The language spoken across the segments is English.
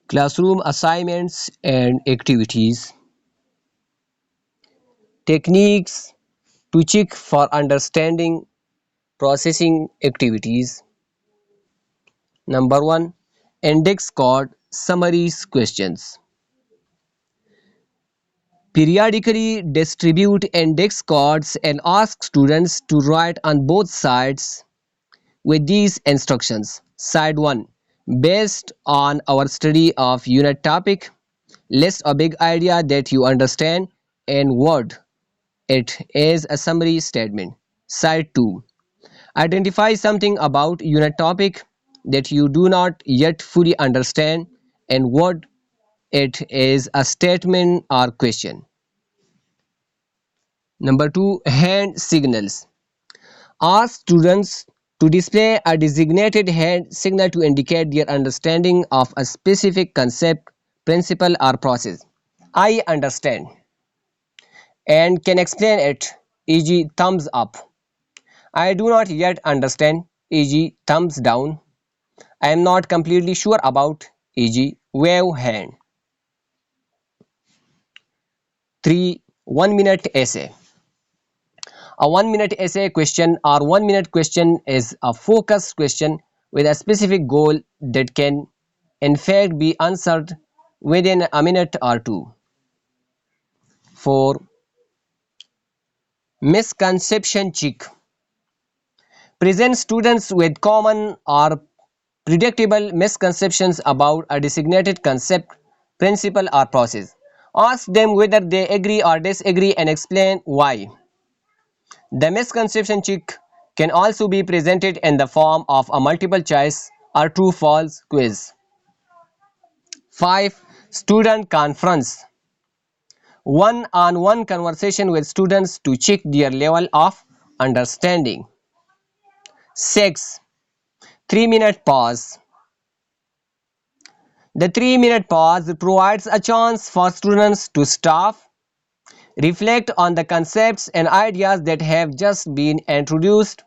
classroom assignments and activities, techniques to check for understanding processing activities. Number 1. Index card summaries questions. Periodically distribute index cards and ask students to write on both sides with these instructions. Side 1. Based on our study of unit topic, list a big idea that you understand and word it as a summary statement. Side 2. Identify something about unit topic that you do not yet fully understand and word it as a statement or question. Number 2. Hand signals. Ask students to display a designated hand signal to indicate their understanding of a specific concept, principle or process. I understand and can explain it, e.g. thumbs up. I do not yet understand, e.g. thumbs down. I am not completely sure about, e.g. wave hand. 3. 1-minute essay. A 1-minute essay question or 1-minute question is a focused question with a specific goal that can in fact be answered within a minute or two. 4. Misconception check. Present students with common or predictable misconceptions about a designated concept, principle or process. Ask them whether they agree or disagree and explain why. The misconception check can also be presented in the form of a multiple choice or true-false quiz. 5. Student conference. One-on-one conversation with students to check their level of understanding. 6. 3-minute pause. The 3-minute pause provides a chance for students to stop, reflect on the concepts and ideas that have just been introduced,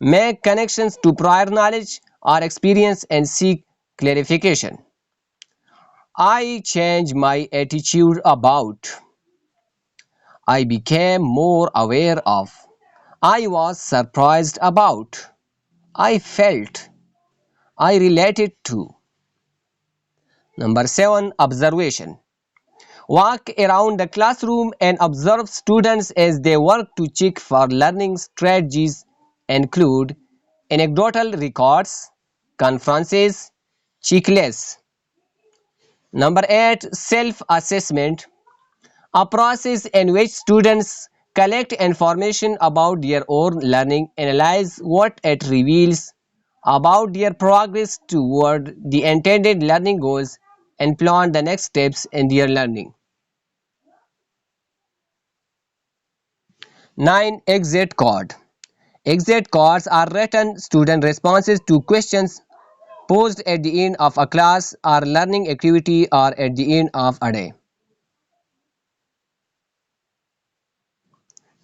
make connections to prior knowledge or experience and seek clarification. I changed my attitude about. I became more aware of. I was surprised about. I felt. I related to. Number 7. Observation. Walk around the classroom and observe students as they work to check for learning strategies include anecdotal records, conferences, checklists. Number 8. Self-assessment. A process in which students collect information about their own learning, analyze what it reveals about their progress toward the intended learning goals, and plan the next steps in their learning. 9. Exit card. Exit cards are written student responses to questions posed at the end of a class or learning activity or at the end of a day.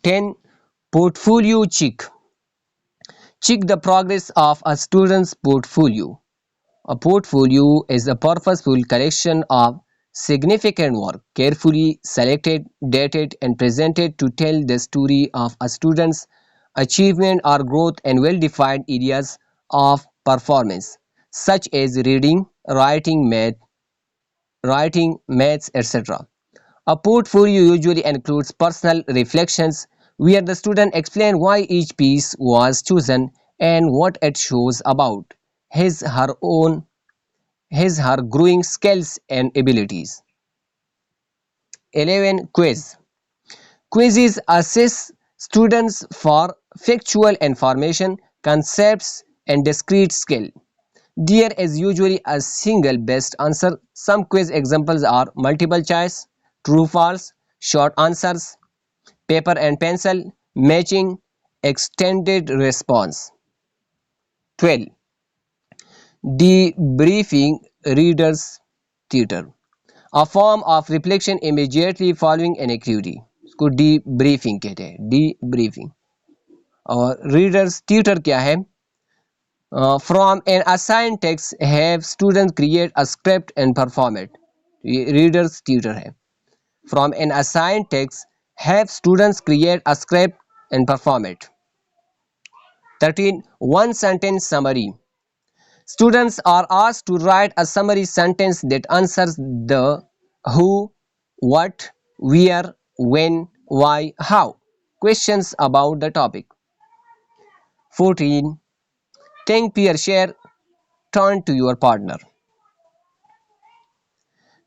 10. Portfolio check. Check the progress of a student's portfolio. A portfolio is a purposeful collection of significant work, carefully selected, dated, and presented to tell the story of a student's achievement or growth in well-defined areas of performance, such as reading, maths, etc. A portfolio usually includes personal reflections where the student explains why each piece was chosen and what it shows about his her growing skills and abilities. 11. Quiz. Quizzes assess students for factual information, concepts, and discrete skill. There is usually a single best answer. Some quiz examples are multiple choice, true false, short answers, paper and pencil, matching, extended response. 12. Debriefing readers tutor. A form of reflection immediately following an activity. इसको debriefing कहते हैं, debriefing. और readers tutor क्या है? From an assigned text, have students create a script and perform it. Reader's tutor है. From an assigned text, have students create a script and perform it. 13. One sentence summary. Students are asked to write a summary sentence that answers the who, what, where, when, why, how questions about the topic. 14. Think, peer, share, turn to your partner.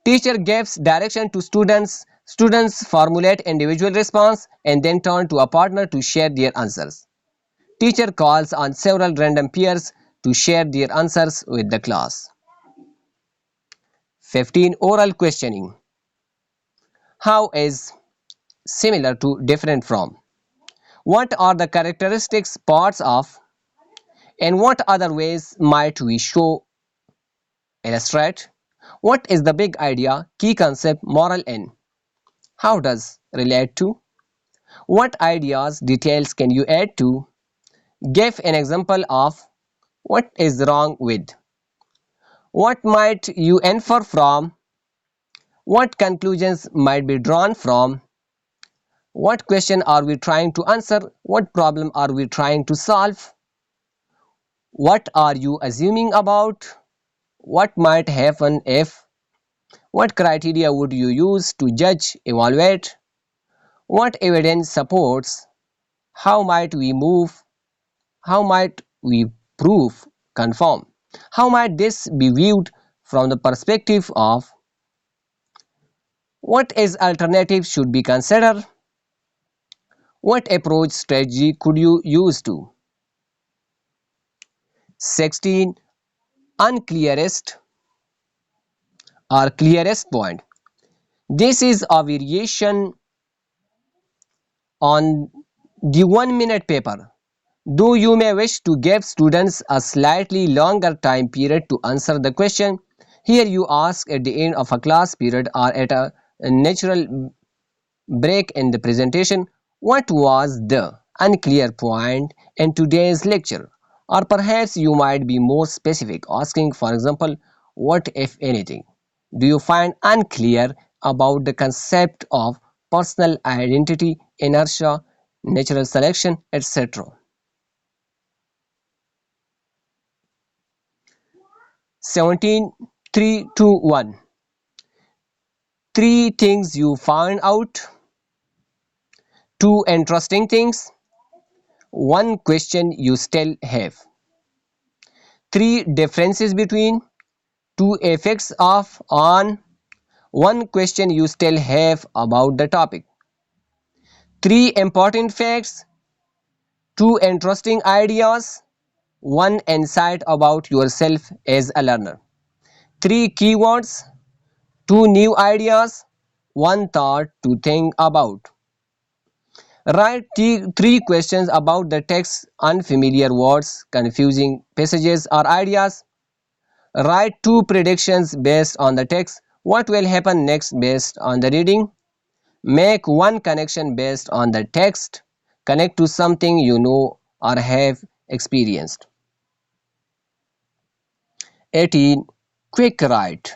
Teacher gives direction to students. Students formulate individual response and then turn to a partner to share their answers. Teacher calls on several random peers to share their answers with the class. 15. Oral questioning. How is similar to different from? What are the characteristics parts of? In what other ways might we show illustrate? What is the big idea, key concept, moral in? How does relate to? What ideas, details can you add to? Give an example of what is wrong with. What might you infer from? What conclusions might be drawn from? What question are we trying to answer? What problem are we trying to solve? What are you assuming about? What might happen if? What criteria would you use to judge, evaluate? What evidence supports? How might we move? How might we prove, confirm? How might this be viewed from the perspective of? What is alternative should be considered? What approach strategy could you use to? 16. Unclearest or clearest point. This is a variation on the 1 minute paper. Though you may wish to give students a slightly longer time period to answer the question, here you ask at the end of a class period or at a natural break in the presentation, what was the unclear point in today's lecture? Or perhaps you might be more specific, asking, for example, what if anything do you find unclear about the concept of personal identity, inertia, natural selection, etc. 17. 3, 2, 1. Three things you found out. Two interesting things. One question you still have. Three differences between. Two effects of on. One question you still have about the topic. Three important facts. Two interesting ideas. One insight about yourself as a learner. Three keywords. Two new ideas. One thought to think about. Write three questions about the text, unfamiliar words, confusing passages or ideas. Write two predictions based on the text. What will happen next based on the reading? Make one connection based on the text. Connect to something you know or have experienced. 18. Quick write.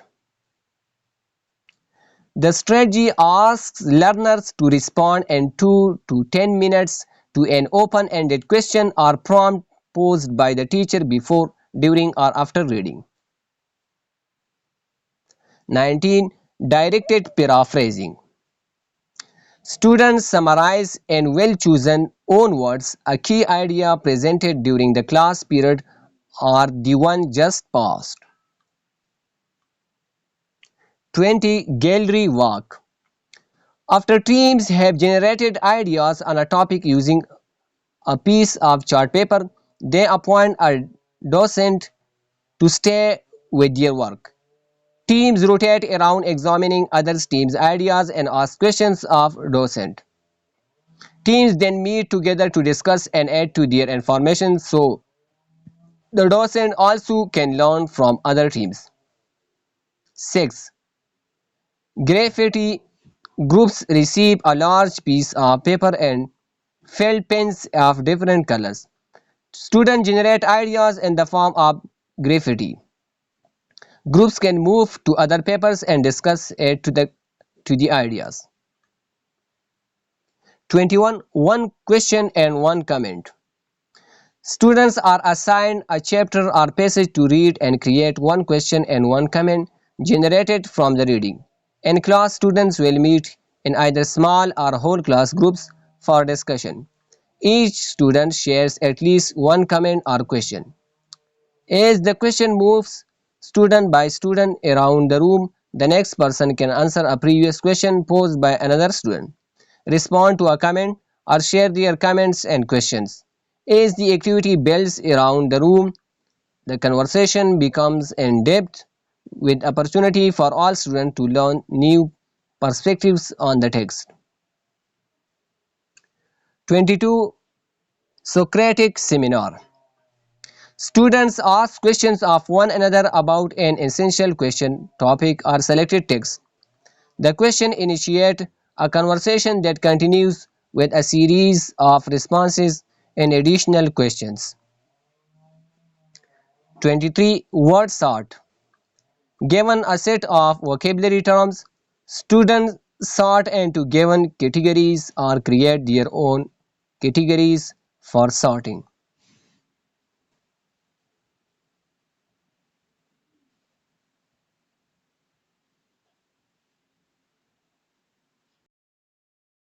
The strategy asks learners to respond in 2 to 10 minutes to an open-ended question or prompt posed by the teacher before, during, or after reading. 19. Directed paraphrasing. Students summarize in well-chosen own words a key idea presented during the class period or the one just passed. 20. Gallery walk. After teams have generated ideas on a topic using a piece of chart paper, they appoint a docent to stay with their work. Teams rotate around examining other teams' ideas and ask questions of docent. Teams then meet together to discuss and add to their information so the docent also can learn from other teams. 6. Graffiti. Groups receive a large piece of paper and felt pens of different colors. Students generate ideas in the form of graffiti. Groups can move to other papers and discuss it to the ideas. 21. One question and one comment. Students are assigned a chapter or passage to read and create one question and one comment generated from the reading. In class, students will meet in either small or whole class groups for discussion. Each student shares at least one comment or question. As the question moves student by student around the room, the next person can answer a previous question posed by another student, respond to a comment, or share their comments and questions. As the activity builds around the room, the conversation becomes in depth with opportunity for all students to learn new perspectives on the text. 22. Socratic Seminar. Students ask questions of one another about an essential question, topic, or selected text. The question initiates a conversation that continues with a series of responses and additional questions. 23. Word sort. Given a set of vocabulary terms, students sort into given categories or create their own categories for sorting.